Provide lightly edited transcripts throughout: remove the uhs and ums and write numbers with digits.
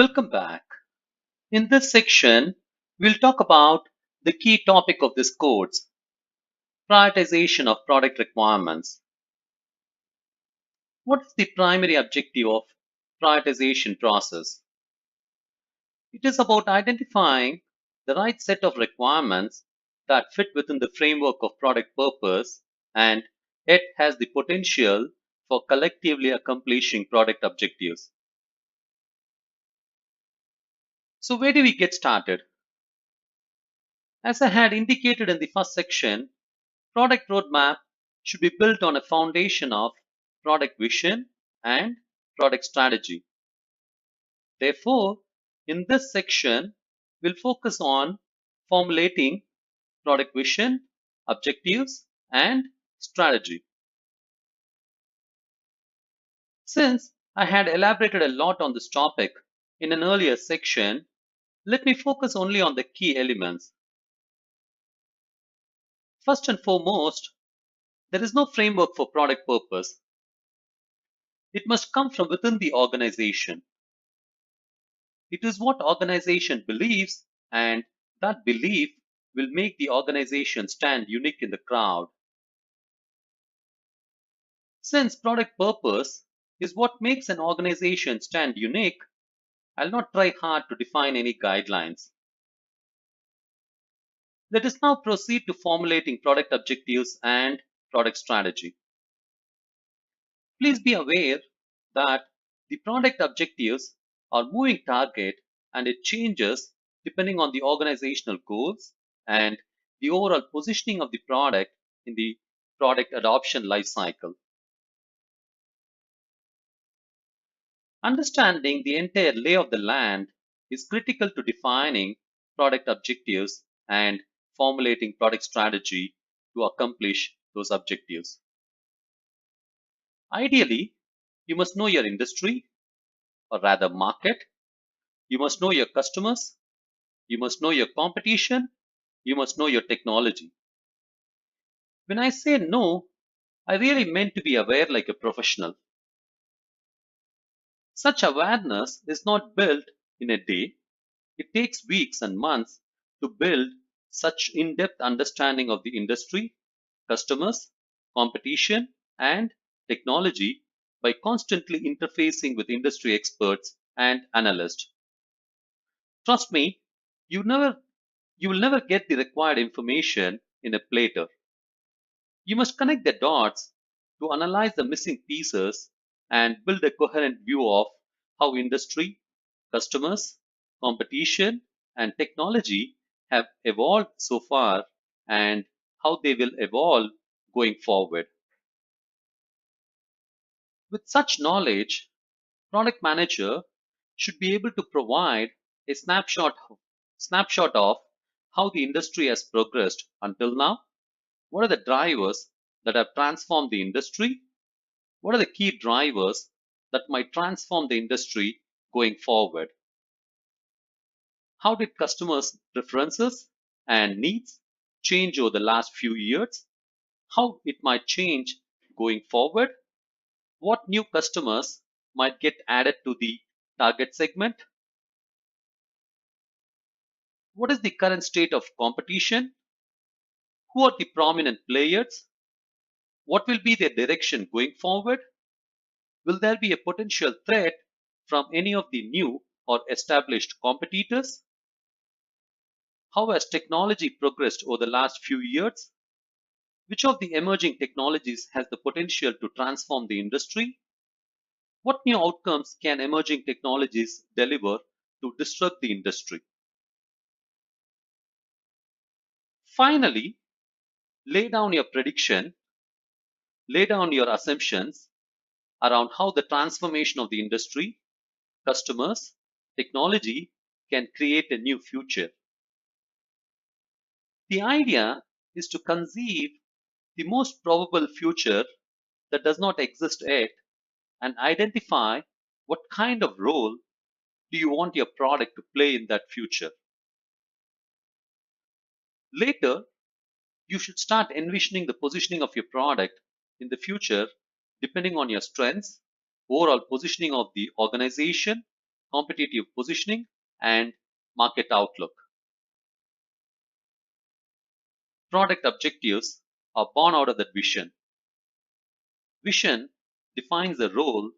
Welcome back. In this section, we'll talk about the key topic of this course, prioritization of product requirements. What is the primary objective of prioritization process? It is about identifying the right set of requirements that fit within the framework of product purpose and yet has the potential for collectively accomplishing product objectives. So where do we get started? As I had indicated in the first section, product roadmap should be built on a foundation of product vision and product strategy. Therefore, in this section, we'll focus on formulating product vision, objectives, and strategy. Since I had elaborated a lot on this topic in an earlier section, let me focus only on the key elements. First and foremost, there is no framework for product purpose. It must come from within the organization. It is what organization believes, and that belief will make the organization stand unique in the crowd. Since product purpose is what makes an organization stand unique, I'll not try hard to define any guidelines. Let us now proceed to formulating product objectives and product strategy. Please be aware that the product objectives are moving target and it changes depending on the organizational goals and the overall positioning of the product in the product adoption lifecycle. Understanding the entire lay of the land is critical to defining product objectives and formulating product strategy to accomplish those objectives. Ideally, you must know your industry, or rather market. You must know your customers. You must know your competition. You must know your technology. When I say know, I really meant to be aware like a professional. Such awareness is not built in a day. It takes weeks and months to build such in-depth understanding of the industry, customers, competition, and technology by constantly interfacing with industry experts and analysts. Trust me, you never you will never get the required information in a platter. You must connect the dots to analyze the missing pieces and build a coherent view of how industry, customers, competition, and technology have evolved so far and how they will evolve going forward. With such knowledge, product manager should be able to provide a snapshot of how the industry has progressed until now. What are the drivers that have transformed the industry? What are the key drivers that might transform the industry going forward? How did customers' preferences and needs change over the last few years? How it might change going forward? What new customers might get added to the target segment? What is the current state of competition? Who are the prominent players? What will be their direction going forward? Will there be a potential threat from any of the new or established competitors? How has technology progressed over the last few years? Which of the emerging technologies has the potential to transform the industry? What new outcomes can emerging technologies deliver to disrupt the industry? Finally, lay down your prediction, lay down your assumptions around how the transformation of the industry, customers, technology can create a new future. The idea is to conceive the most probable future that does not exist yet and identify what kind of role do you want your product to play in that future. Later, you should start envisioning the positioning of your product in the future depending on your strengths, overall positioning of the organization, competitive positioning, and market outlook. Product objectives are born out of that vision. Vision defines the role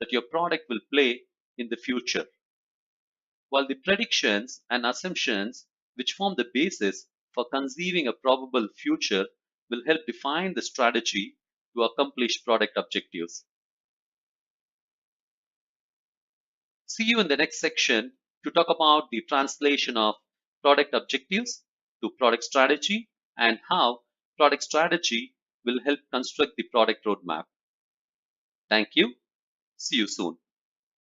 that your product will play in the future, while the predictions and assumptions, which form the basis for conceiving a probable future, will help define the strategy to accomplish product objectives. See you in the next section to talk about the translation of product objectives to product strategy and how product strategy will help construct the product roadmap. Thank you. See you soon.